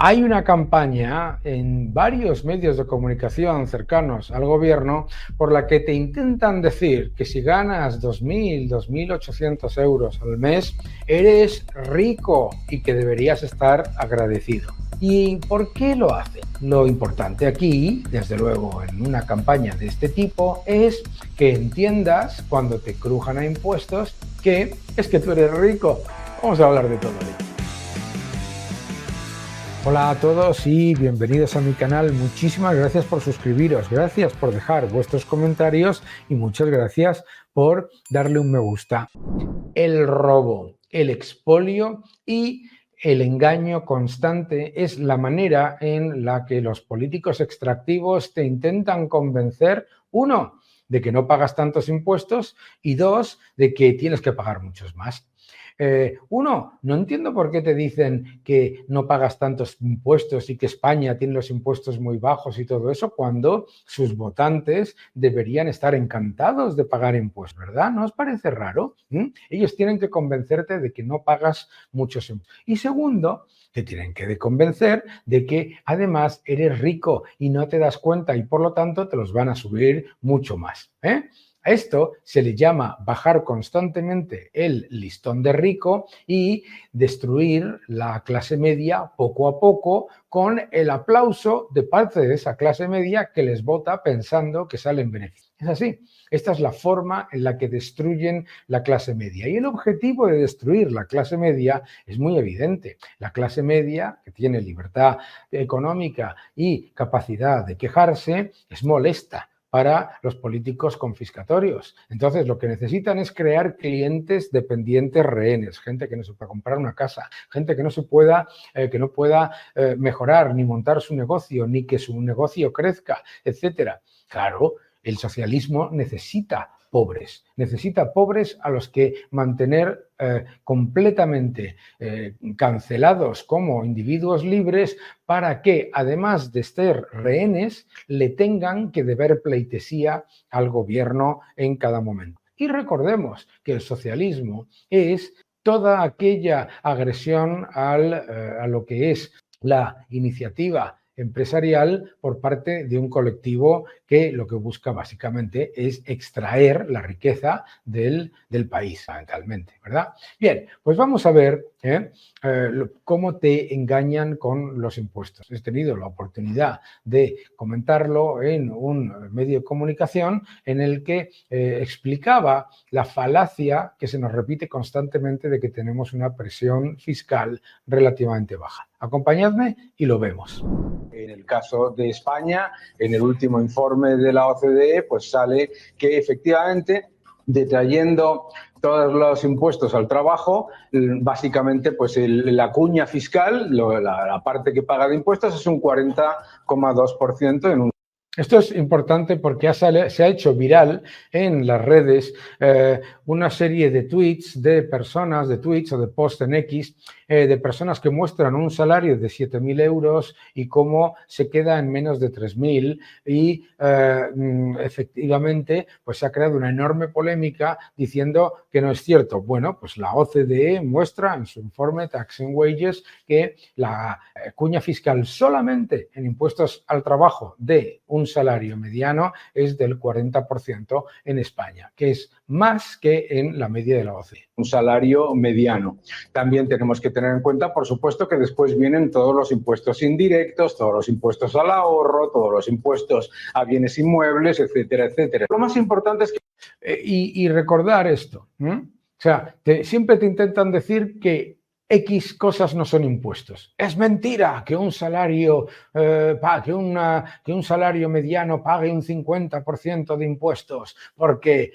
Hay una campaña en varios medios de comunicación cercanos al gobierno por la que te intentan decir que si ganas 2.000, 2.800 euros al mes, eres rico y que deberías estar agradecido. ¿Y por qué lo hacen? Lo importante aquí, desde luego en una campaña de este tipo, es que entiendas cuando te crujan a impuestos que es que tú eres rico. Vamos a hablar de todo ello. Hola a todos y bienvenidos a mi canal. Muchísimas gracias por suscribiros, gracias por dejar vuestros comentarios y muchas gracias por darle un me gusta. El robo, el expolio y el engaño constante es la manera en la que los políticos extractivos te intentan convencer, uno, de que no pagas tantos impuestos y dos, de que tienes que pagar muchos más. No entiendo por qué te dicen que no pagas tantos impuestos y que España tiene los impuestos muy bajos y todo eso, cuando sus votantes deberían estar encantados de pagar impuestos, ¿verdad? ¿No os parece raro? Ellos tienen que convencerte de que no pagas muchos impuestos. Y segundo, te tienen que convencer de que además eres rico y no te das cuenta y por lo tanto te los van a subir mucho más. A esto se le llama bajar constantemente el listón de rico y destruir la clase media poco a poco con el aplauso de parte de esa clase media que les vota pensando que salen beneficios. Es así. Esta es la forma en la que destruyen la clase media. Y el objetivo de destruir la clase media es muy evidente. La clase media, que tiene libertad económica y capacidad de quejarse, es molesta para los políticos confiscatorios. Entonces, lo que necesitan es crear clientes dependientes rehenes, gente que no se pueda comprar una casa, gente que no pueda mejorar ni montar su negocio, ni que su negocio crezca, etcétera. Claro, el socialismo necesita pobres a los que mantener completamente cancelados como individuos libres para que, además de ser rehenes, le tengan que deber pleitesía al gobierno en cada momento. Y recordemos que el socialismo es toda aquella agresión a lo que es la iniciativa empresarial por parte de un colectivo que lo que busca básicamente es extraer la riqueza del país, fundamentalmente, ¿verdad? Bien, pues vamos a ver cómo te engañan con los impuestos. He tenido la oportunidad de comentarlo en un medio de comunicación en el que explicaba la falacia que se nos repite constantemente de que tenemos una presión fiscal relativamente baja. Acompañadme y lo vemos. En el caso de España, en el último informe de la OCDE, pues sale que efectivamente, detrayendo todos los impuestos al trabajo, básicamente pues la cuña fiscal, la parte que paga de impuestos es un 40,2% en un... Esto es importante porque se ha hecho viral en las redes una serie de tweets de personas, de tweets o de posts en X, de personas que muestran un salario de 7.000 euros y cómo se queda en menos de 3.000 y efectivamente pues se ha creado una enorme polémica diciendo que no es cierto. Bueno, pues la OCDE muestra en su informe Tax and Wages que la cuña fiscal solamente en impuestos al trabajo de un salario mediano es del 40% en España, que es más que en la media de la OCDE. Un salario mediano. También tenemos que tener en cuenta, por supuesto, que después vienen todos los impuestos indirectos, todos los impuestos al ahorro, todos los impuestos a bienes inmuebles, etcétera, etcétera. Lo más importante es que... y recordar esto. O sea, siempre te intentan decir que X cosas no son impuestos. Es mentira que un salario, que un salario mediano pague un 50% de impuestos, porque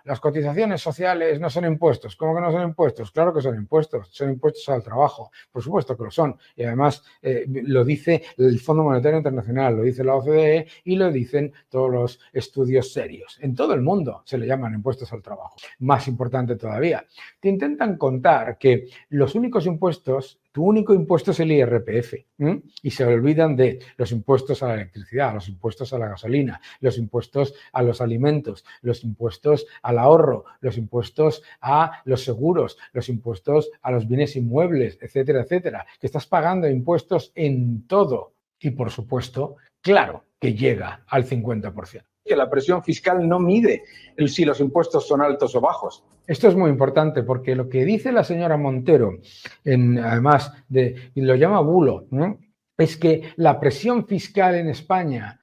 las cotizaciones sociales no son impuestos. ¿Cómo que no son impuestos? Claro que son impuestos al trabajo, por supuesto que lo son. Y además lo dice el Fondo Monetario Internacional, lo dice la OCDE y lo dicen todos los estudios serios. En todo el mundo se le llaman impuestos al trabajo. Más importante todavía, te intentan contar que los únicos impuestos Tu único impuesto es el IRPF, ¿m? Y se olvidan de los impuestos a la electricidad, los impuestos a la gasolina, los impuestos a los alimentos, los impuestos al ahorro, los impuestos a los seguros, los impuestos a los bienes inmuebles, etcétera, etcétera. Que estás pagando impuestos en todo y, por supuesto, claro que llega al 50%. Que la presión fiscal no mide si los impuestos son altos o bajos. Esto es muy importante porque lo que dice la señora Montero, además y lo llama bulo, ¿no? Es que la presión fiscal en España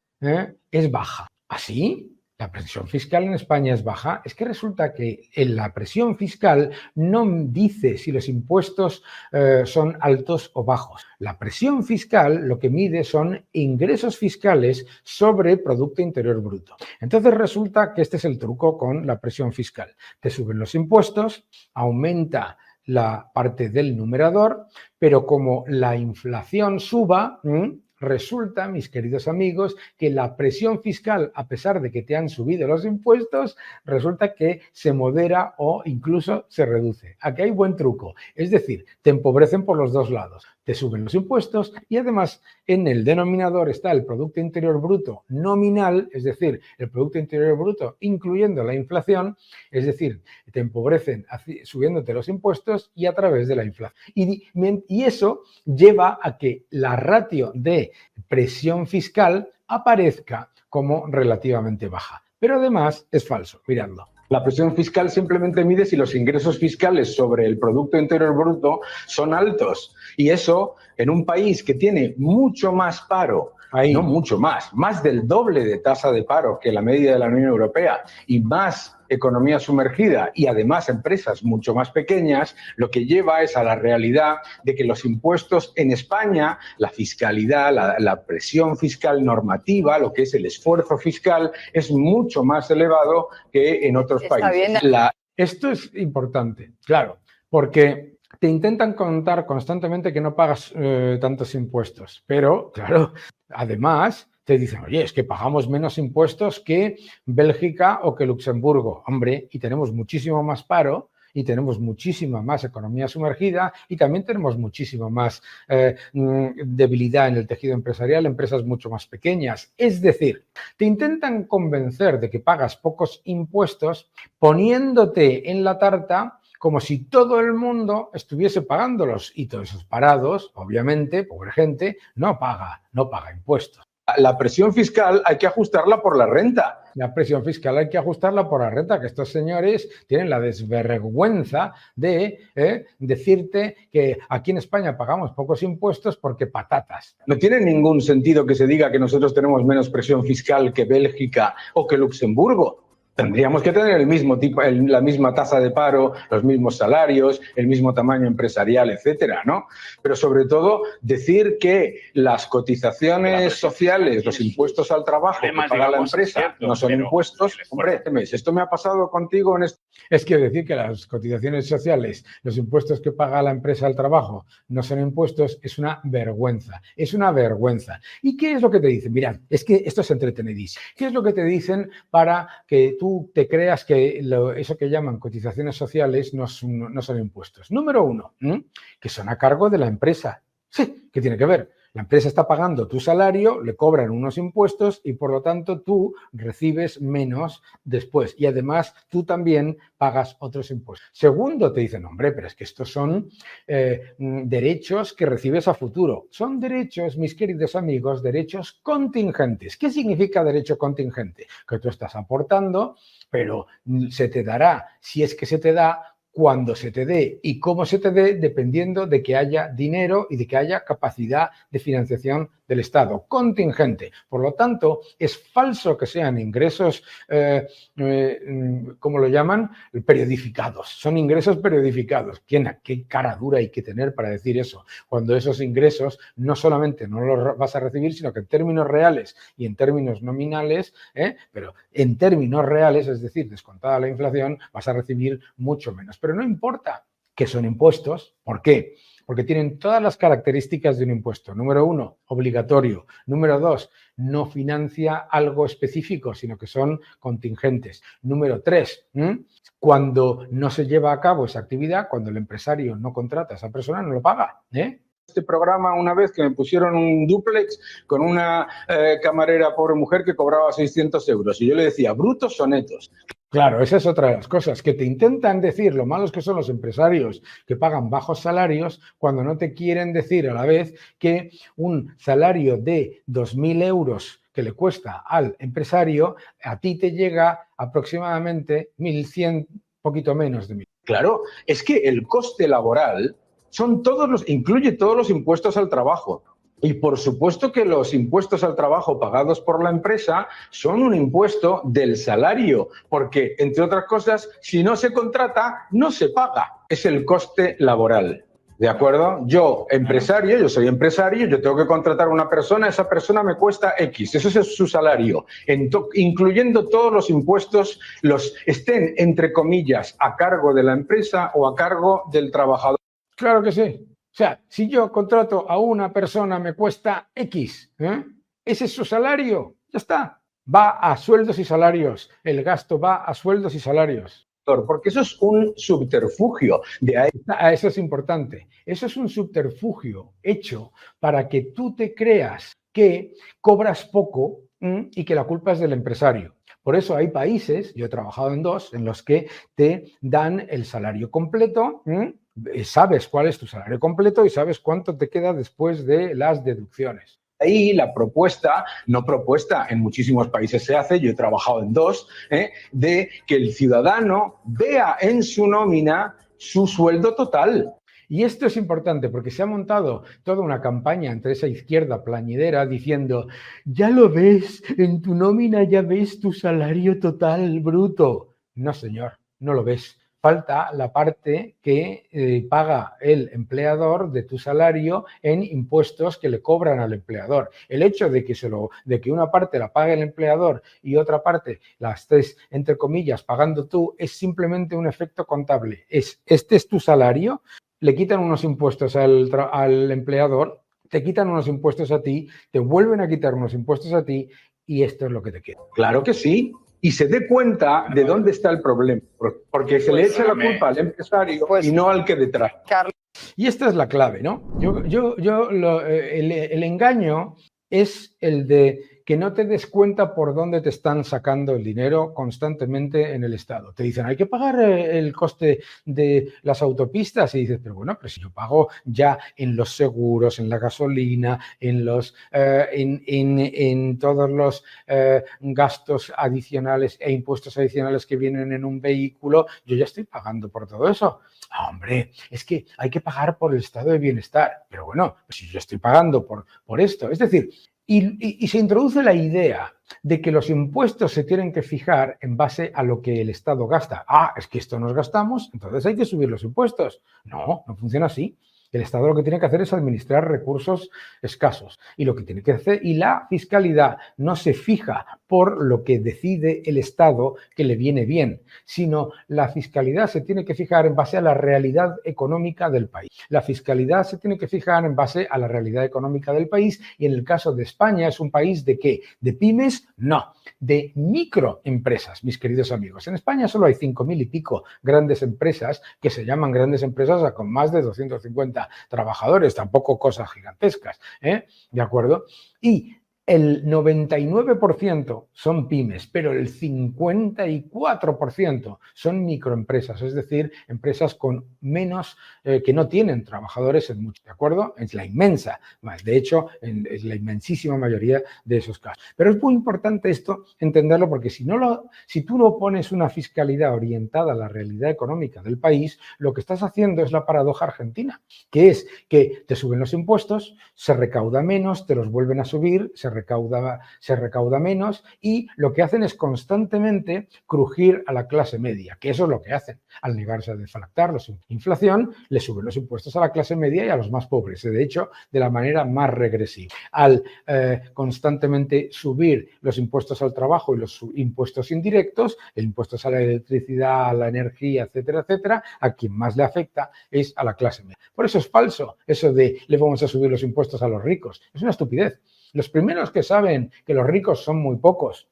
es baja. ¿Así? ¿La presión fiscal en España es baja? Es que resulta que en la presión fiscal no dice si los impuestos son altos o bajos. La presión fiscal lo que mide son ingresos fiscales sobre Producto Interior Bruto. Entonces resulta que este es el truco con la presión fiscal. Te suben los impuestos, aumenta la parte del numerador, pero como la inflación suba, resulta, mis queridos amigos, que la presión fiscal, a pesar de que te han subido los impuestos, resulta que se modera o incluso se reduce. Aquí hay buen truco. Es decir, te empobrecen por los dos lados. Te suben los impuestos y además en el denominador está el Producto Interior Bruto nominal, es decir, el Producto Interior Bruto incluyendo la inflación, es decir, te empobrecen subiéndote los impuestos y a través de la inflación. Y eso lleva a que la ratio de presión fiscal aparezca como relativamente baja. Pero además es falso, miradlo. La presión fiscal simplemente mide si los ingresos fiscales sobre el Producto Interior Bruto son altos. Y eso, en un país que tiene mucho más paro, no mucho más del doble de tasa de paro que la media de la Unión Europea y más economía sumergida y además empresas mucho más pequeñas, lo que lleva es a la realidad de que los impuestos en España, la fiscalidad, la presión fiscal normativa, lo que es el esfuerzo fiscal, es mucho más elevado que en otros países. Esto es importante, claro, porque te intentan contar constantemente que no pagas tantos impuestos, pero, claro, además te dicen, oye, es que pagamos menos impuestos que Bélgica o que Luxemburgo. Hombre, y tenemos muchísimo más paro y tenemos muchísima más economía sumergida y también tenemos muchísimo más debilidad en el tejido empresarial, empresas mucho más pequeñas. Es decir, te intentan convencer de que pagas pocos impuestos poniéndote en la tarta como si todo el mundo estuviese pagándolos y todos esos parados, obviamente, pobre gente, no paga impuestos. La presión fiscal hay que ajustarla por la renta. La presión fiscal hay que ajustarla por la renta, que estos señores tienen la desvergüenza de decirte que aquí en España pagamos pocos impuestos porque patatas. No tiene ningún sentido que se diga que nosotros tenemos menos presión fiscal que Bélgica o que Luxemburgo. Tendríamos que tener el mismo tipo, la misma tasa de paro, los mismos salarios, el mismo tamaño empresarial, etcétera, ¿no? Pero sobre todo decir que las cotizaciones sociales, los impuestos al trabajo que paga la empresa no son impuestos. Hombre, esto me ha pasado contigo en esto. Es que decir que las cotizaciones sociales, los impuestos que paga la empresa al trabajo no son impuestos, es una vergüenza. Es una vergüenza. ¿Y qué es lo que te dicen? Mirad, es que esto es entretenidísimo. ¿Qué es lo que te dicen para que tú te creas que eso que llaman cotizaciones sociales no son impuestos? Número uno, que son a cargo de la empresa. Sí, ¿qué tiene que ver? La empresa está pagando tu salario, le cobran unos impuestos y por lo tanto tú recibes menos después. Y además tú también pagas otros impuestos. Segundo, te dicen, hombre, pero es que estos son derechos que recibes a futuro. Son derechos, mis queridos amigos, derechos contingentes. ¿Qué significa derecho contingente? Que tú estás aportando, pero se te dará, si es que se te da, cuando se te dé y cómo se te dé, dependiendo de que haya dinero y de que haya capacidad de financiación del Estado, contingente. Por lo tanto, es falso que sean ingresos, ¿cómo lo llaman? Periodificados. Son ingresos periodificados. ¿Qué cara dura hay que tener para decir eso? Cuando esos ingresos no solamente no los vas a recibir, sino que en términos reales y en términos nominales, pero en términos reales, es decir, descontada la inflación, vas a recibir mucho menos. Pero no importa que son impuestos. ¿Por qué? porque tienen todas las características de un impuesto. Número 1, obligatorio. Número 2, no financia algo específico, sino que son contingentes. Número 3, cuando no se lleva a cabo esa actividad, cuando el empresario no contrata a esa persona, no lo paga. Este programa una vez que me pusieron un dúplex con una camarera pobre mujer que cobraba 600 euros y yo le decía, brutos o netos. Claro, esa es otra de las cosas, que te intentan decir lo malos que son los empresarios que pagan bajos salarios cuando no te quieren decir a la vez que un salario de 2.000 euros que le cuesta al empresario, a ti te llega aproximadamente 1.100, poquito menos de 1.000. Claro, es que el coste laboral incluye todos los impuestos al trabajo. Y por supuesto que los impuestos al trabajo pagados por la empresa son un impuesto del salario, porque, entre otras cosas, si no se contrata, no se paga. Es el coste laboral. ¿De acuerdo? Yo soy empresario, yo tengo que contratar a una persona, esa persona me cuesta X, ese es su salario, incluyendo todos los impuestos, estén, entre comillas, a cargo de la empresa o a cargo del trabajador. Claro que sí. O sea, si yo contrato a una persona me cuesta X, ese es su salario, ya está. Va a sueldos y salarios, el gasto va a sueldos y salarios. Porque eso es un subterfugio. Eso es importante. Eso es un subterfugio hecho para que tú te creas que cobras poco y que la culpa es del empresario. Por eso hay países, yo he trabajado en 2, en los que te dan el salario completo, sabes cuál es tu salario completo y sabes cuánto te queda después de las deducciones. Ahí la en muchísimos países se hace, yo he trabajado en 2, de que el ciudadano vea en su nómina su sueldo total. Y esto es importante porque se ha montado toda una campaña entre esa izquierda plañidera diciendo, ya lo ves, en tu nómina ya ves tu salario total bruto. No, señor, no lo ves. Falta la parte que paga el empleador de tu salario en impuestos que le cobran al empleador. El hecho de que una parte la pague el empleador y otra parte la estés, entre comillas, pagando tú, es simplemente un efecto contable. Este es tu salario, le quitan unos impuestos al empleador, te quitan unos impuestos a ti, te vuelven a quitar unos impuestos a ti y esto es lo que te queda. Claro que sí. Y se dé cuenta de dónde está el problema, porque se le echa la culpa al empresario y no al que detrás. Y esta es la clave, ¿no? El engaño es el de que no te des cuenta por dónde te están sacando el dinero constantemente en el Estado. Te dicen, hay que pagar el coste de las autopistas y dices, pero bueno, pero si yo pago ya en los seguros, en la gasolina, en todos los gastos adicionales e impuestos adicionales que vienen en un vehículo, yo ya estoy pagando por todo eso. Ah, hombre, es que hay que pagar por el estado de bienestar. Pero bueno, pues si yo estoy pagando por esto, es decir, y se introduce la idea de que los impuestos se tienen que fijar en base a lo que el Estado gasta. Ah, es que esto nos gastamos, entonces hay que subir los impuestos. No, no funciona así. El Estado lo que tiene que hacer es administrar recursos escasos y lo que tiene que hacer, y la fiscalidad no se fija por lo que decide el Estado que le viene bien, sino la fiscalidad se tiene que fijar en base a la realidad económica del país. La fiscalidad se tiene que fijar en base a la realidad económica del país y en el caso de España es un país ¿de qué? ¿De pymes? No, de microempresas, mis queridos amigos. En España solo hay 5.000 y pico grandes empresas que se llaman grandes empresas con más de 250 trabajadores, tampoco cosas gigantescas, ¿de acuerdo? Y el 99% son pymes, pero el 54% son microempresas, es decir, empresas con menos, que no tienen trabajadores en mucho, ¿de acuerdo? Es la inmensa, de hecho, es la inmensísima mayoría de esos casos. Pero es muy importante esto, entenderlo, porque si tú no pones una fiscalidad orientada a la realidad económica del país, lo que estás haciendo es la paradoja argentina, que es que te suben los impuestos, se recauda menos, te los vuelven a subir, se recauda menos, y lo que hacen es constantemente crujir a la clase media, que eso es lo que hacen. Al negarse a deflactar la inflación, le suben los impuestos a la clase media y a los más pobres, de hecho, de la manera más regresiva. Al constantemente subir los impuestos al trabajo y los impuestos indirectos, el impuesto a la electricidad, a la energía, etcétera, etcétera, a quien más le afecta es a la clase media. Por eso es falso eso de le vamos a subir los impuestos a los ricos. Es una estupidez. Los primeros que saben que los ricos son muy pocos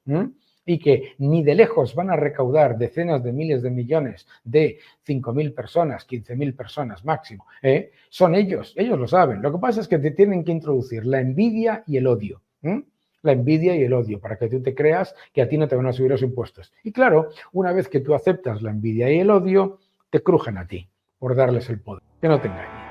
y que ni de lejos van a recaudar decenas de miles de millones de 5.000 personas, 15.000 personas máximo, son ellos lo saben. Lo que pasa es que te tienen que introducir la envidia y el odio. La envidia y el odio, para que tú te creas que a ti no te van a subir los impuestos. Y claro, una vez que tú aceptas la envidia y el odio, te crujen a ti por darles el poder. Que no te engañes.